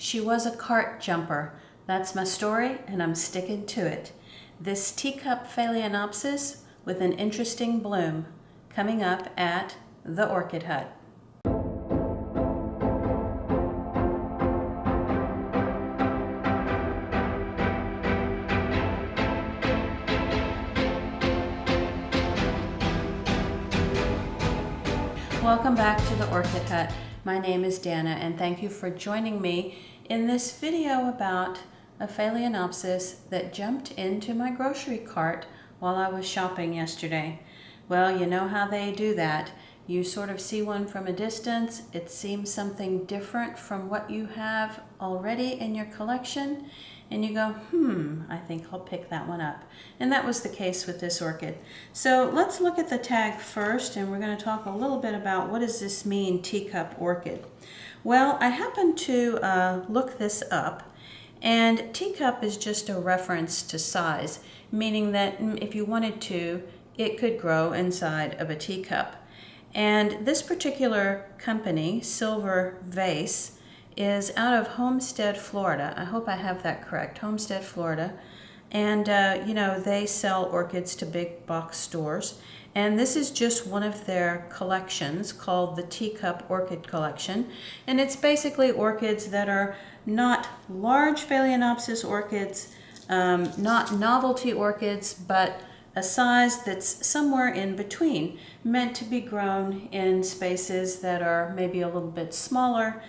She was a cart jumper. That's my story, and I'm sticking to it. This teacup Phalaenopsis with an interesting bloom, coming up at the Orchid Hut. Welcome back to the Orchid Hut. My name is Dana, and thank you for joining me in this video about a Phalaenopsis that jumped into my grocery cart while I was shopping yesterday. Well, you know how they do that. You sort of see one from a distance, it seems something different from what you have already in your collection, and you go, I think I'll pick that one up. And that was the case with this orchid. So let's look at the tag first, and we're going to talk a little bit about what does this mean, teacup orchid. Well, I happened to look this up, and teacup is just a reference to size, meaning that if you wanted to, it could grow inside of a teacup. And this particular company, Silver Vase, is out of Homestead, Florida. I hope I have that correct, Homestead, Florida. And you know, they sell orchids to big box stores. And this is just one of their collections called the Teacup Orchid Collection. And it's basically orchids that are not large Phalaenopsis orchids, not novelty orchids, but a size that's somewhere in between, meant to be grown in spaces that are maybe a little bit smaller,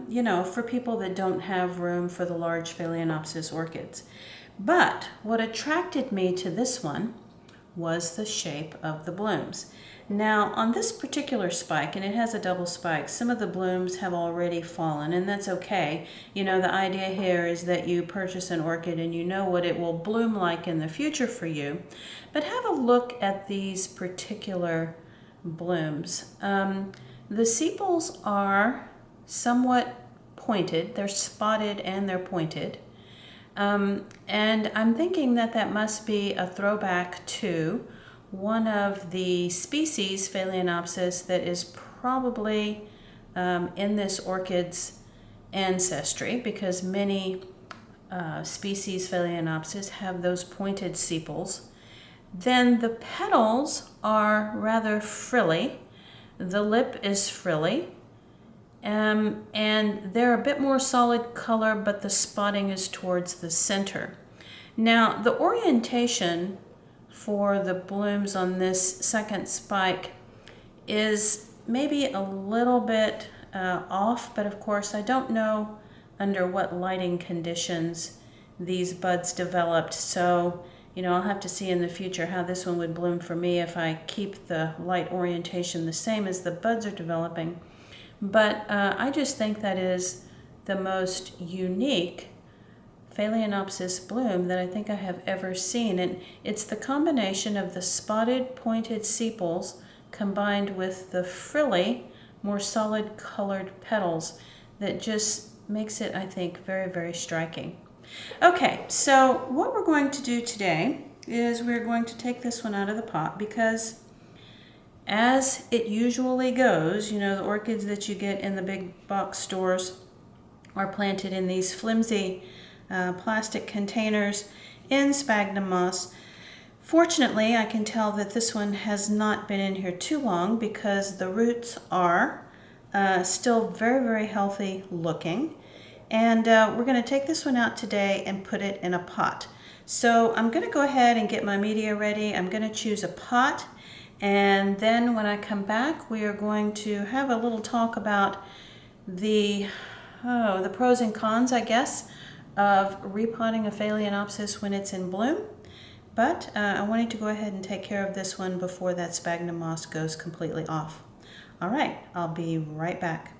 you know, for people that don't have room for the large Phalaenopsis orchids. But what attracted me to this one was the shape of the blooms. Now, on this particular spike, and it has a double spike, some of the blooms have already fallen, and that's okay. You know, the idea here is that you purchase an orchid and you know what it will bloom like in the future for you. But have a look at these particular blooms. The sepals are somewhat pointed. They're spotted and they're pointed. And I'm thinking that that must be a throwback to one of the species, Phalaenopsis, that is probably in this orchid's ancestry, because many species Phalaenopsis have those pointed sepals. Then the petals are rather frilly. The lip is frilly. And they're a bit more solid color, but the spotting is towards the center. Now, the orientation for the blooms on this second spike is maybe a little bit off, but of course I don't know under what lighting conditions these buds developed. So, you know, I'll have to see in the future how this one would bloom for me if I keep the light orientation the same as the buds are developing. But I just think that is the most unique Phalaenopsis bloom that I think I have ever seen. And it's the combination of the spotted pointed sepals combined with the frilly, more solid colored petals that just makes it, I think, very, very striking. Okay, so what we're going to do today is we're going to take this one out of the pot, because as it usually goes, you know, the orchids that you get in the big box stores are planted in these flimsy plastic containers in sphagnum moss. Fortunately, I can tell that this one has not been in here too long, because the roots are still very, very healthy looking. And we're going to take this one out today and put it in a pot. So I'm going to go ahead and get my media ready. I'm going to choose a pot. And then when I come back, we are going to have a little talk about the pros and cons, I guess, of repotting a Phalaenopsis when it's in bloom. But I wanted to go ahead and take care of this one before that sphagnum moss goes completely off. All right, I'll be right back.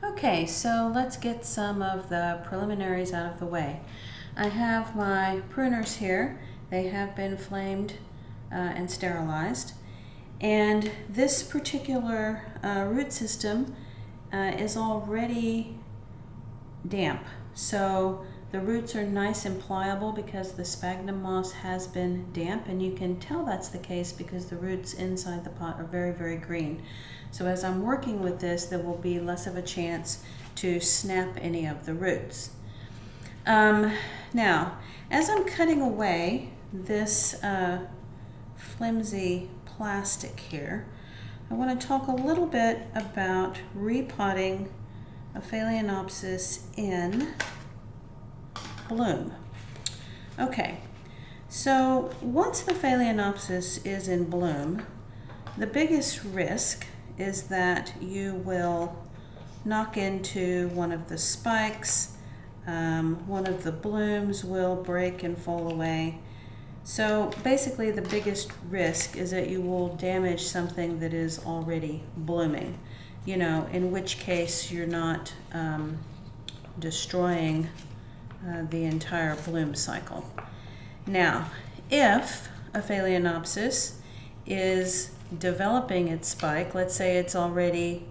Okay, so let's get some of the preliminaries out of the way. I have my pruners here. They have been flamed and sterilized. And this particular root system is already damp. So The roots are nice and pliable because the sphagnum moss has been damp, and you can tell that's the case because the roots inside the pot are very, very green. So as I'm working with this, there will be less of a chance to snap any of the roots. Now, as I'm cutting away this flimsy plastic here, I want to talk a little bit about repotting a Phalaenopsis in bloom. Okay, so once the Phalaenopsis is in bloom, the biggest risk is that you will knock into one of the spikes, one of the blooms will break and fall away. So basically the biggest risk is that you will damage something that is already blooming, you know, in which case you're not destroying the entire bloom cycle. Now, if a Phalaenopsis is developing its spike, let's say it's already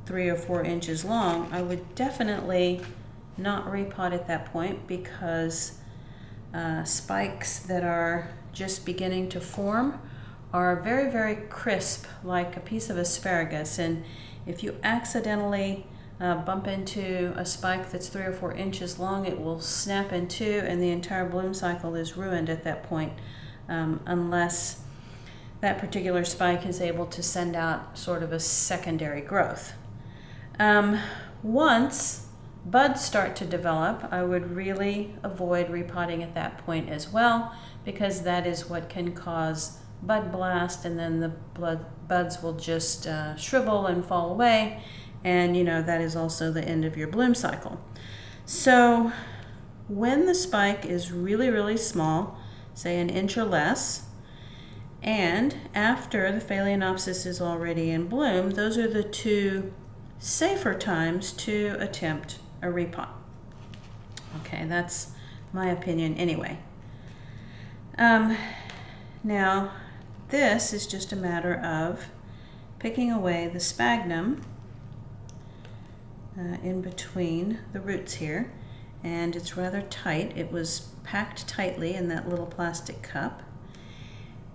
3 or 4 inches long, I would definitely not repot at that point, because spikes that are just beginning to form are very, very crisp, like a piece of asparagus, and if you accidentally bump into a spike that's 3 or 4 inches long, it will snap in two and the entire bloom cycle is ruined at that point, unless that particular spike is able to send out sort of a secondary growth. Once buds start to develop, I would really avoid repotting at that point as well, because that is what can cause bud blast, and then the buds will just shrivel and fall away, and you know that is also the end of your bloom cycle. So when the spike is really, really small, say 1 inch or less, and after the Phalaenopsis is already in bloom, those are the two safer times to attempt a repot. Okay, that's my opinion anyway. Now, this is just a matter of picking away the sphagnum in between the roots here, and it's rather tight. It was packed tightly in that little plastic cup.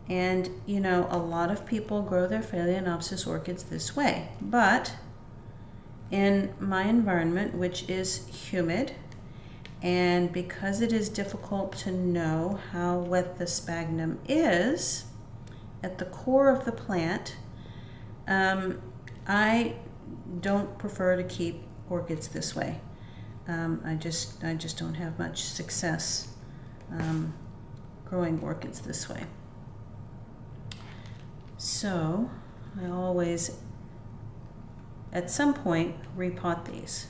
And you know, a lot of people grow their Phalaenopsis orchids this way, but in my environment, which is humid, and because it is difficult to know how wet the sphagnum is at the core of the plant, I don't prefer to keep orchids this way. I just don't have much success growing orchids this way. So I always, at some point, repot these.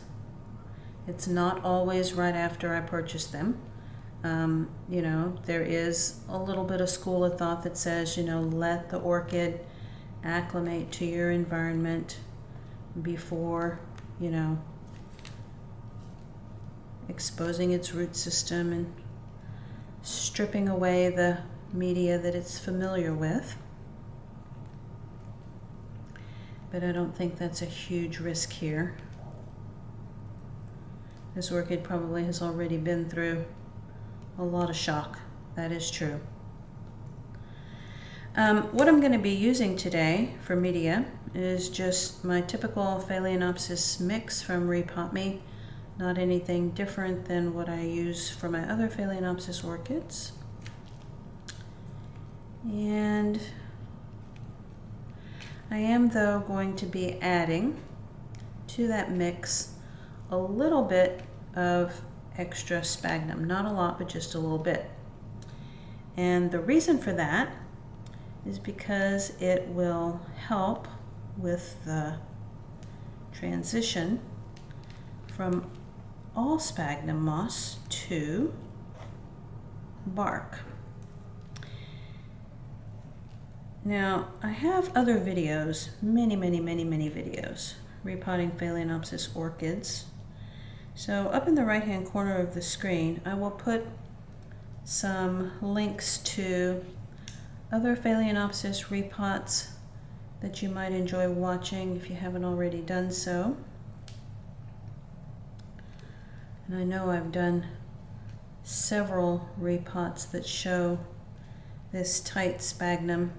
It's not always right after I purchase them. You know, there is a little bit of school of thought that says, you know, let the orchid acclimate to your environment before, you know, exposing its root system and stripping away the media that it's familiar with. But I don't think that's a huge risk here. This orchid probably has already been through a lot of shock. That is true. What I'm going to be using today for media is just my typical Phalaenopsis mix from Repot Me. Not anything different than what I use for my other Phalaenopsis orchids. And I am, though, going to be adding to that mix a little bit of extra sphagnum. Not a lot, but just a little bit. And the reason for that is because it will help with the transition from all sphagnum moss to bark. Now, I have other videos, many videos, repotting Phalaenopsis orchids. So up in the right-hand corner of the screen, I will put some links to other Phalaenopsis repots that you might enjoy watching if you haven't already done so. And I know I've done several repots that show this tight sphagnum,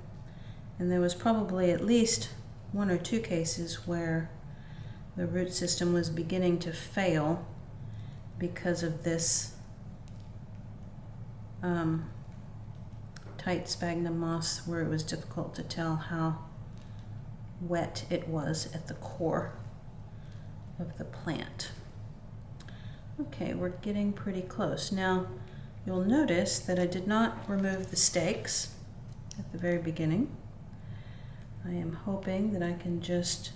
and there was probably at least 1 or 2 cases where the root system was beginning to fail because of this tight sphagnum moss, where it was difficult to tell how wet it was at the core of the plant. Okay, we're getting pretty close. Now, you'll notice that I did not remove the stakes at the very beginning. I am hoping that I can just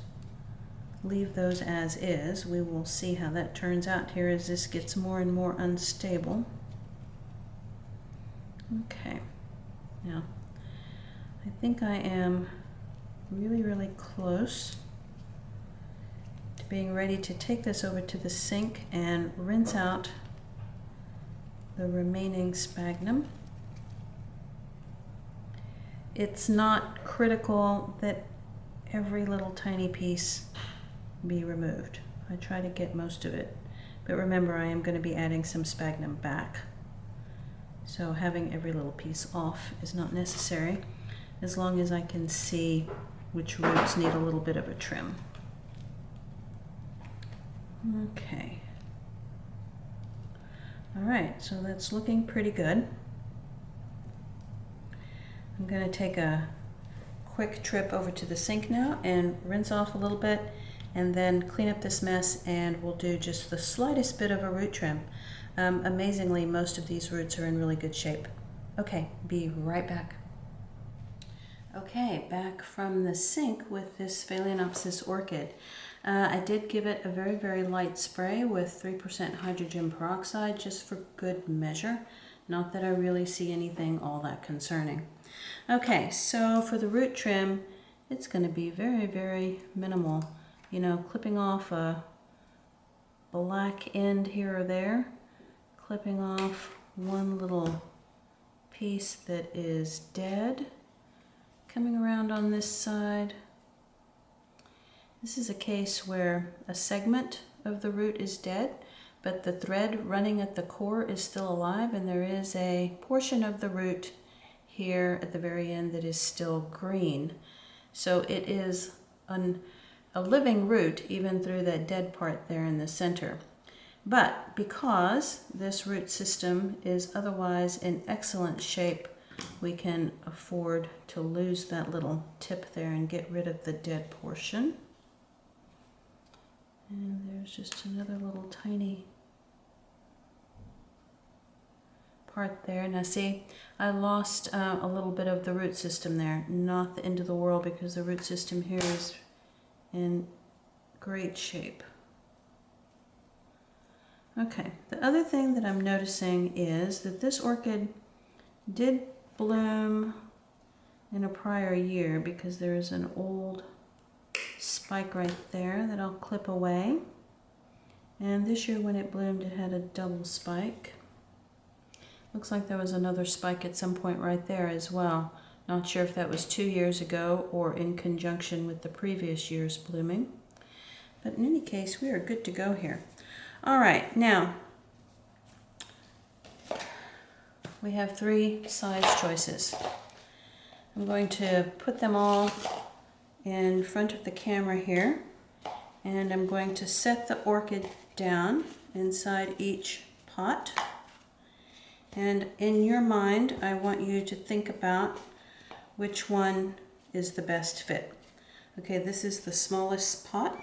leave those as is. We will see how that turns out here as this gets more and more unstable. Okay, now I think I am really close to being ready to take this over to the sink and rinse out the remaining sphagnum. It's not critical that every little tiny piece be removed. I try to get most of it, but remember, I am going to be adding some sphagnum back, so having every little piece off is not necessary, as long as I can see which roots need a little bit of a trim. Okay. All right, so that's looking pretty good. I'm going to take a quick trip over to the sink now and rinse off a little bit, and then clean up this mess, and we'll do just the slightest bit of a root trim. Amazingly, most of these roots are in really good shape. Okay, be right back. Okay, back from the sink with this Phalaenopsis orchid. I did give it a very light spray with 3% hydrogen peroxide, just for good measure. Not that I really see anything all that concerning. Okay, so for the root trim, it's going to be very minimal. You know, clipping off a black end here or there, clipping off one little piece that is dead, coming around on this side. This is a case where a segment of the root is dead, but the thread running at the core is still alive, and there is a portion of the root here at the very end that is still green. So it is a living root even through that dead part there in the center. But because this root system is otherwise in excellent shape, we can afford to lose that little tip there and get rid of the dead portion. And there's just another little tiny part there. Now see, I lost a little bit of the root system there. Not the end of the world, because the root system here is in great shape. Okay, the other thing that I'm noticing is that this orchid did bloom in a prior year, because there is an old spike right there that I'll clip away. And this year when it bloomed, it had a double spike. Looks like there was another spike at some point right there as well. Not sure if that was 2 years ago or in conjunction with the previous year's blooming. But in any case, we are good to go here. All right, now we have 3 size choices. I'm going to put them all in front of the camera here, and I'm going to set the orchid down inside each pot. And in your mind, I want you to think about which one is the best fit. Okay, this is the smallest pot.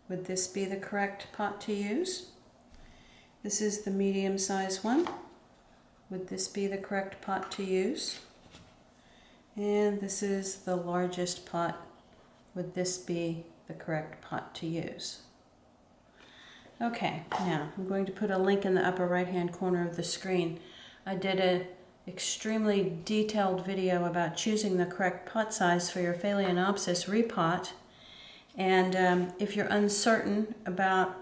Would this be the correct pot to use? This is the medium-sized one. Would this be the correct pot to use? And this is the largest pot. Would this be the correct pot to use? Okay, now I'm going to put a link in the upper right-hand corner of the screen. I did an extremely detailed video about choosing the correct pot size for your Phalaenopsis repot. And if you're uncertain about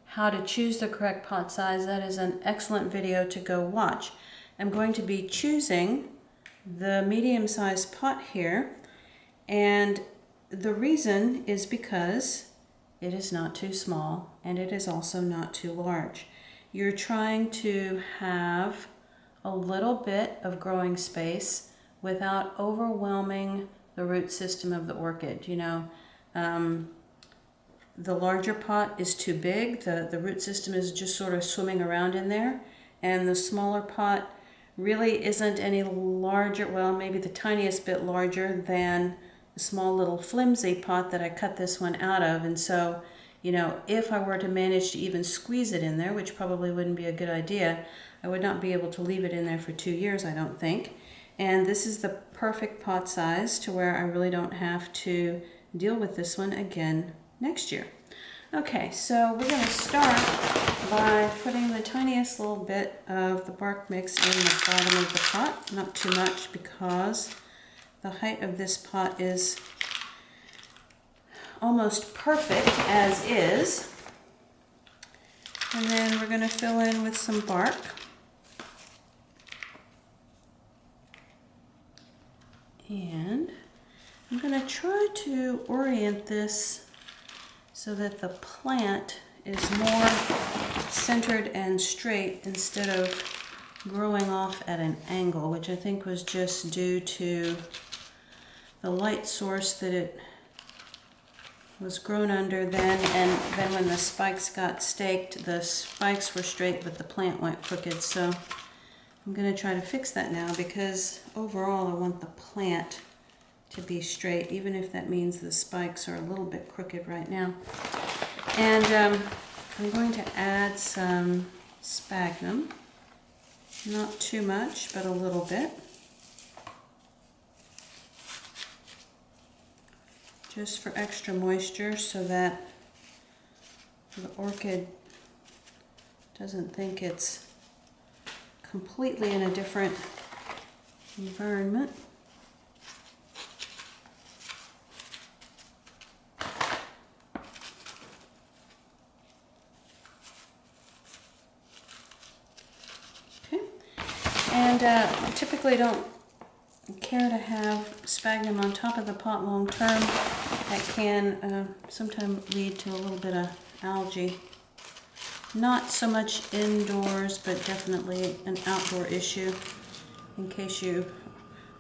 how to choose the correct pot size, that is an excellent video to go watch. I'm going to be choosing the medium-sized pot here, and the reason is because It is not too small, and it is also not too large. You're trying to have a little bit of growing space without overwhelming the root system of the orchid. You know, the larger pot is too big. The root system is just sort of swimming around in there. And the smaller pot really isn't any larger, well, maybe the tiniest bit larger than the small little flimsy pot that I cut this one out of. And so, you know, if I were to manage to even squeeze it in there, which probably wouldn't be a good idea, I would not be able to leave it in there for 2 years, I don't think. And this is the perfect pot size to where I really don't have to deal with this one again next year. Okay, so we're going to start by putting the tiniest little bit of the bark mix in the bottom of the pot. Not too much, because the height of this pot is almost perfect as is. And then we're going to fill in with some bark. And I'm going to try to orient this so that the plant is more centered and straight instead of growing off at an angle, which I think was just due to the light source that it was grown under then, and then when the spikes got staked, the spikes were straight but the plant went crooked. So I'm going to try to fix that now, because overall I want the plant to be straight, even if that means the spikes are a little bit crooked right now. And I'm going to add some sphagnum, not too much, but a little bit, just for extra moisture so that the orchid doesn't think it's completely in a different environment. Okay, and I typically don't care to have sphagnum on top of the pot long term. That can sometimes lead to a little bit of algae. Not so much indoors, but definitely an outdoor issue, in case you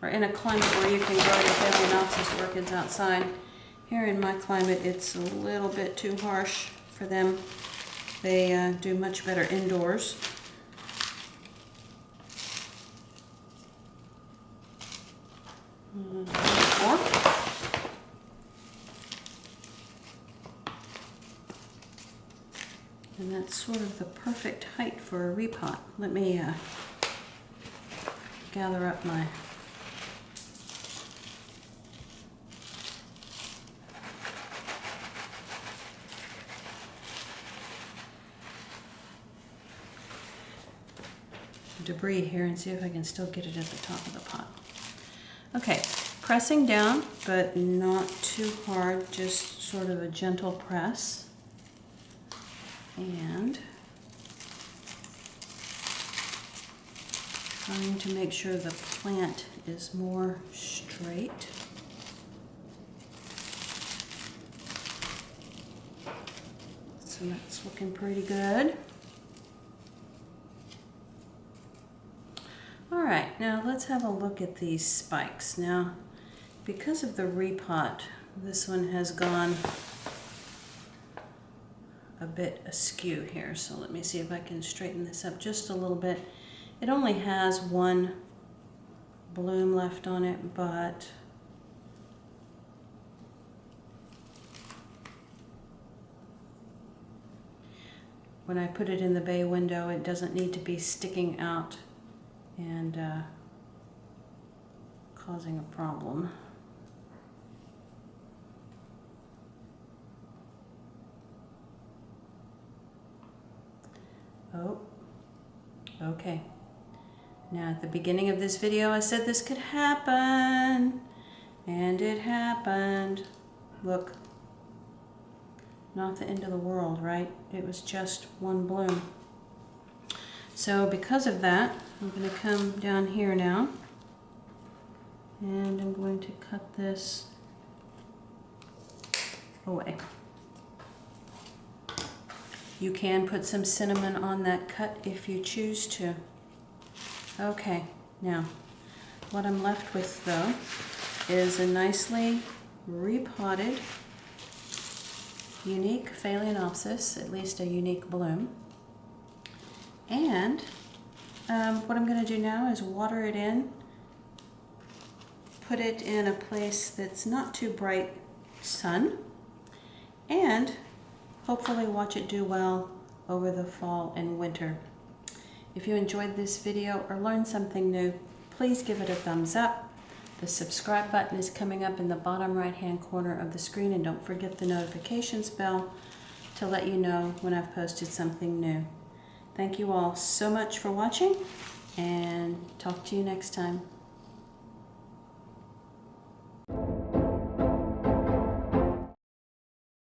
are in a climate where you can grow your Phalaenopsis orchids outside. Here in my climate, it's a little bit too harsh for them. They do much better indoors. More. And that's sort of the perfect height for a repot. Let me gather up my debris here and see if I can still get it at the top of the pot. Okay, pressing down, but not too hard, just sort of a gentle press. And trying to make sure the plant is more straight. So that's looking pretty good. All right, now let's have a look at these spikes. Now, because of the repot, this one has gone a bit askew here. So let me see if I can straighten this up just a little bit. It only has one bloom left on it, but when I put it in the bay window, it doesn't need to be sticking out and causing a problem. Oh, okay. Now at the beginning of this video I said this could happen, and it happened. Look, not the end of the world, right? It was just one bloom. So because of that, I'm going to come down here now, and I'm going to cut this away. You can put some cinnamon on that cut if you choose to. Okay, now what I'm left with though is a nicely repotted unique Phalaenopsis, at least a unique bloom. And what I'm going to do now is water it in, put it in a place that's not too bright sun, and hopefully watch it do well over the fall and winter. If you enjoyed this video or learned something new, please give it a thumbs up. The subscribe button is coming up in the bottom right-hand corner of the screen, and don't forget the notifications bell to let you know when I've posted something new. Thank you all so much for watching, and talk to you next time.